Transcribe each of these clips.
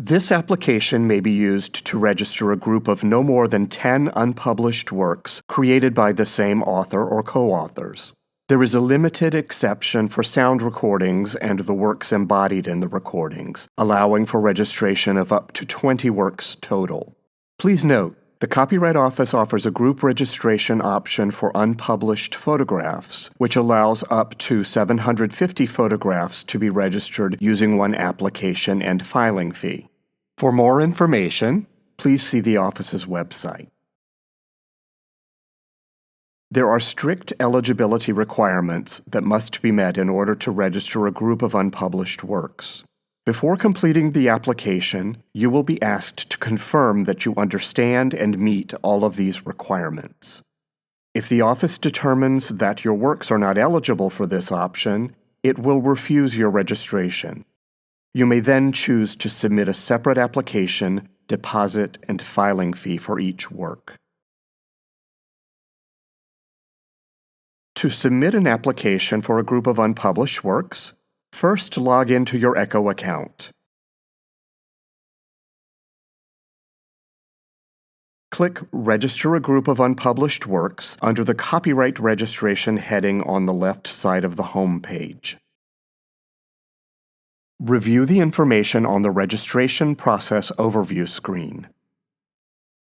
This application may be used to register a group of no more than 10 unpublished works created by the same author or co-authors. There is a limited exception for sound recordings and the works embodied in the recordings, allowing for registration of up to 20 works total. Please note, the Copyright Office offers a group registration option for unpublished photographs, which allows up to 750 photographs to be registered using one application and filing fee. For more information, please see the office's website. There are strict eligibility requirements that must be met in order to register a group of unpublished works. Before completing the application, you will be asked to confirm that you understand and meet all of these requirements. If the office determines that your works are not eligible for this option, it will refuse your registration. You may then choose to submit a separate application, deposit, and filing fee for each work. To submit an application for a group of unpublished works, first log into your Echo account. Click Register a Group of Unpublished Works under the Copyright Registration heading on the left side of the home page. Review the information on the Registration Process Overview screen.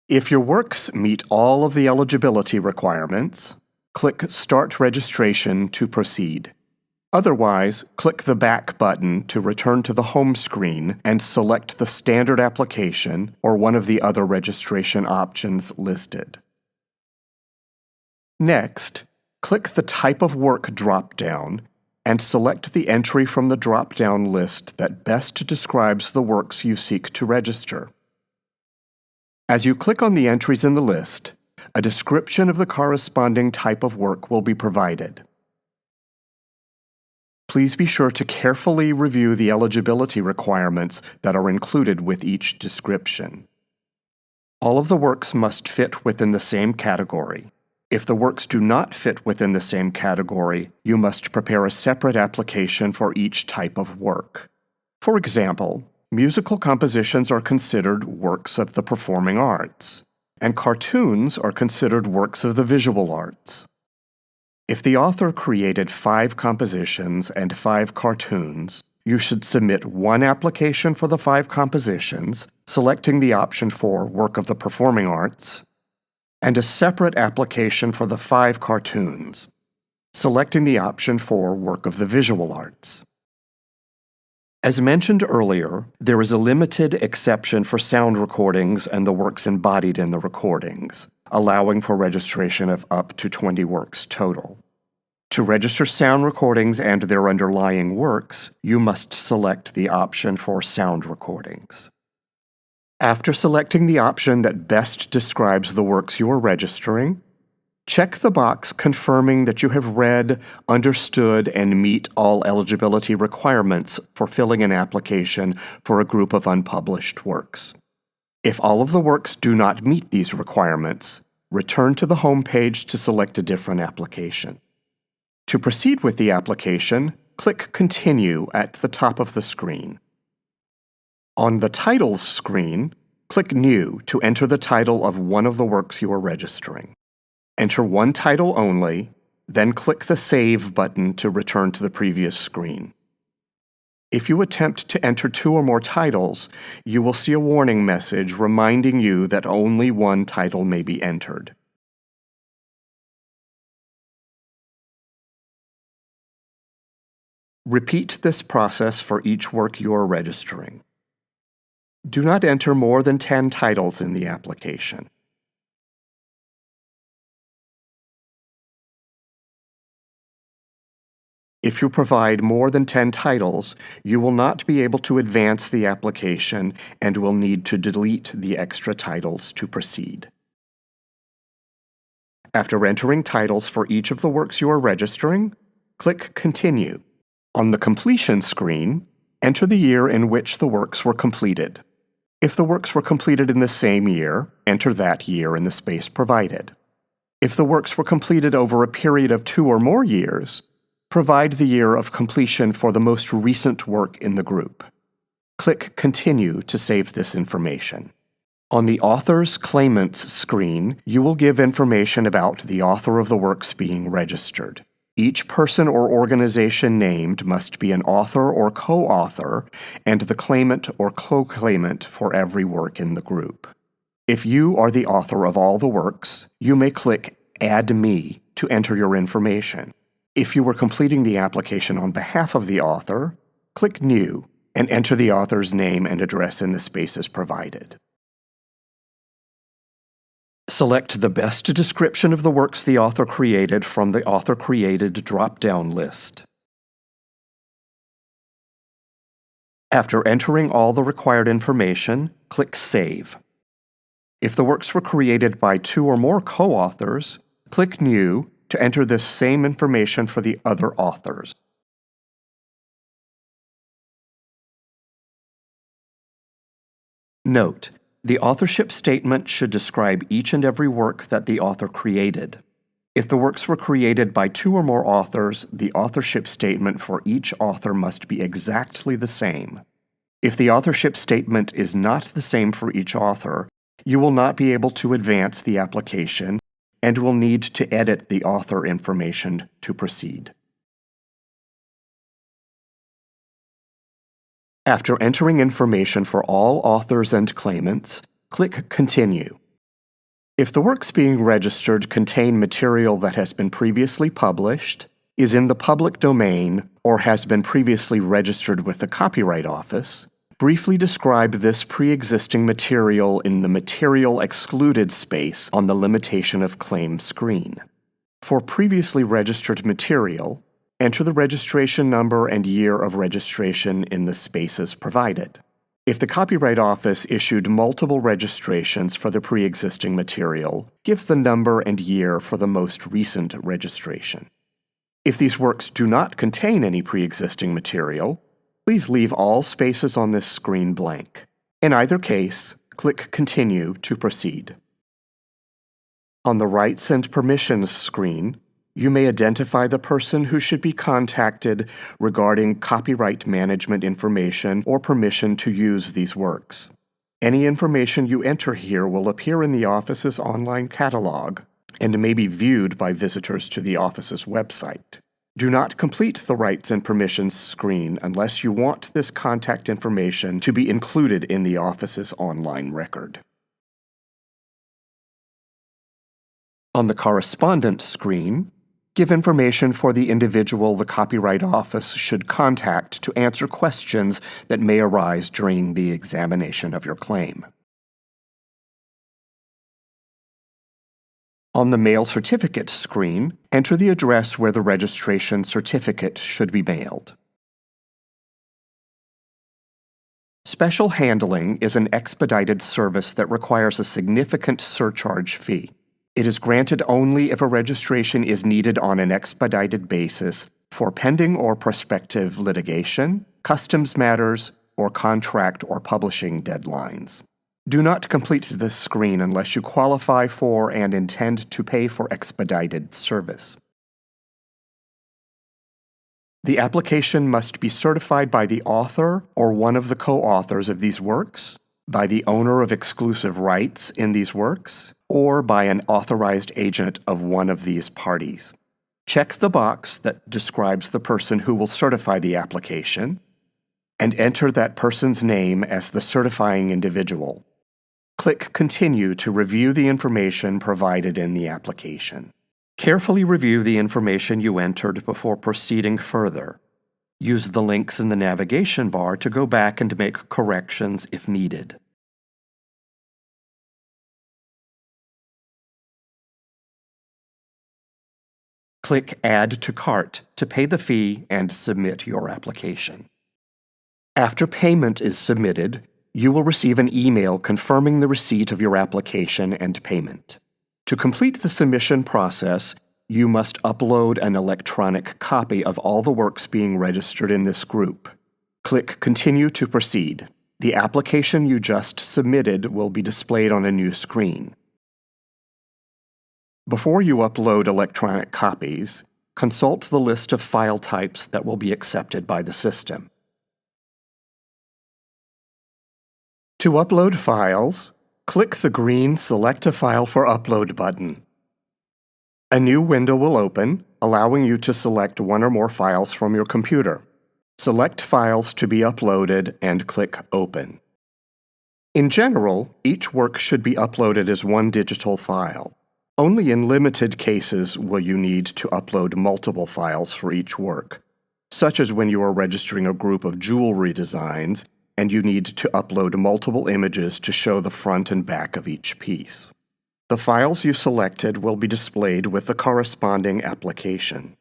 If your works meet all of the eligibility requirements, click Start Registration to proceed. Otherwise, click the Back button to return to the home screen and select the standard application or one of the other registration options listed. Next, click the Type of Work drop-down and select the entry from the drop-down list that best describes the works you seek to register. As you click on the entries in the list, a description of the corresponding type of work will be provided. Please be sure to carefully review the eligibility requirements that are included with each description. All of the works must fit within the same category. If the works do not fit within the same category, you must prepare a separate application for each type of work. For example, musical compositions are considered works of the performing arts, and cartoons are considered works of the visual arts. If the author created 5 compositions and 5 cartoons, you should submit one application for the 5 compositions, selecting the option for Work of the Performing Arts, and a separate application for the 5 cartoons, selecting the option for Work of the Visual Arts. As mentioned earlier, there is a limited exception for sound recordings and the works embodied in the recordings, allowing for registration of up to 20 works total. To register sound recordings and their underlying works, you must select the option for sound recordings. After selecting the option that best describes the works you are registering, check the box confirming that you have read, understood, and meet all eligibility requirements for filling an application for a group of unpublished works. If all of the works do not meet these requirements, return to the home page to select a different application. To proceed with the application, click Continue at the top of the screen. On the Titles screen, click New to enter the title of one of the works you are registering. Enter one title only, then click the Save button to return to the previous screen. If you attempt to enter 2 or more titles, you will see a warning message reminding you that only one title may be entered. Repeat this process for each work you are registering. Do not enter more than 10 titles in the application. If you provide more than 10 titles, you will not be able to advance the application and will need to delete the extra titles to proceed. After entering titles for each of the works you are registering, click Continue. On the Completion screen, enter the year in which the works were completed. If the works were completed in the same year, enter that year in the space provided. If the works were completed over a period of 2 or more years, provide the year of completion for the most recent work in the group. Click Continue to save this information. On the Author's Claimants screen, you will give information about the author of the works being registered. Each person or organization named must be an author or co-author, and the claimant or co-claimant for every work in the group. If you are the author of all the works, you may click Add Me to enter your information. If you were completing the application on behalf of the author, click New and enter the author's name and address in the spaces provided. Select the best description of the works the author created from the Author Created drop-down list. After entering all the required information, click Save. If the works were created by 2 or more co-authors, click New to enter this same information for the other authors. Note: the authorship statement should describe each and every work that the author created. If the works were created by 2 or more authors, the authorship statement for each author must be exactly the same. If the authorship statement is not the same for each author, you will not be able to advance the application and will need to edit the author information to proceed. After entering information for all authors and claimants, click Continue. If the works being registered contain material that has been previously published, is in the public domain, or has been previously registered with the Copyright Office, briefly describe this pre-existing material in the Material Excluded space on the Limitation of Claim screen. For previously registered material, enter the registration number and year of registration in the spaces provided. If the Copyright Office issued multiple registrations for the pre-existing material, give the number and year for the most recent registration. If these works do not contain any pre-existing material, please leave all spaces on this screen blank. In either case, click Continue to proceed. On the Rights and Permissions screen, you may identify the person who should be contacted regarding copyright management information or permission to use these works. Any information you enter here will appear in the office's online catalog and may be viewed by visitors to the office's website. Do not complete the Rights and Permissions screen unless you want this contact information to be included in the office's online record. On the Correspondence screen, give information for the individual the Copyright Office should contact to answer questions that may arise during the examination of your claim. On the Mail Certificate screen, enter the address where the registration certificate should be mailed. Special handling is an expedited service that requires a significant surcharge fee. It is granted only if a registration is needed on an expedited basis for pending or prospective litigation, customs matters, or contract or publishing deadlines. Do not complete this screen unless you qualify for and intend to pay for expedited service. The application must be certified by the author or one of the co-authors of these works, by the owner of exclusive rights in these works, or by an authorized agent of one of these parties. Check the box that describes the person who will certify the application, and enter that person's name as the certifying individual. Click Continue to review the information provided in the application. Carefully review the information you entered before proceeding further. Use the links in the navigation bar to go back and make corrections if needed. Click Add to Cart to pay the fee and submit your application. After payment is submitted, you will receive an email confirming the receipt of your application and payment. To complete the submission process, you must upload an electronic copy of all the works being registered in this group. Click Continue to proceed. The application you just submitted will be displayed on a new screen. Before you upload electronic copies, consult the list of file types that will be accepted by the system. To upload files, click the green Select a File for Upload button. A new window will open, allowing you to select one or more files from your computer. Select Files to be uploaded and click Open. In general, each work should be uploaded as one digital file. Only in limited cases will you need to upload multiple files for each work, such as when you are registering a group of jewelry designs and you need to upload multiple images to show the front and back of each piece. The files you selected will be displayed with the corresponding application.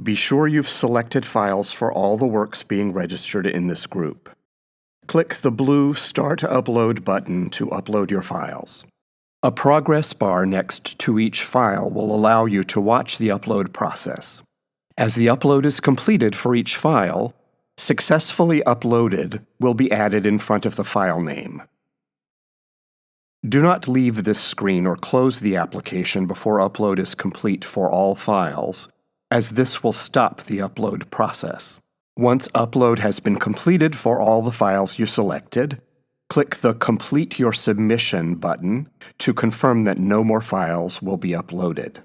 Be sure you've selected files for all the works being registered in this group. Click the blue Start Upload button to upload your files. A progress bar next to each file will allow you to watch the upload process. As the upload is completed for each file, Successfully Uploaded will be added in front of the file name. Do not leave this screen or close the application before upload is complete for all files, as this will stop the upload process. Once upload has been completed for all the files you selected, click the Complete Your Submission button to confirm that no more files will be uploaded.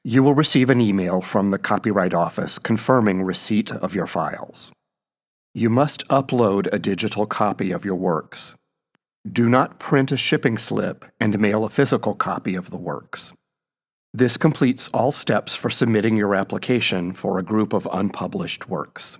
You will receive an email from the Copyright Office confirming receipt of your files. You must upload a digital copy of your works. Do not print a shipping slip and mail a physical copy of the works. This completes all steps for submitting your application for a group of unpublished works.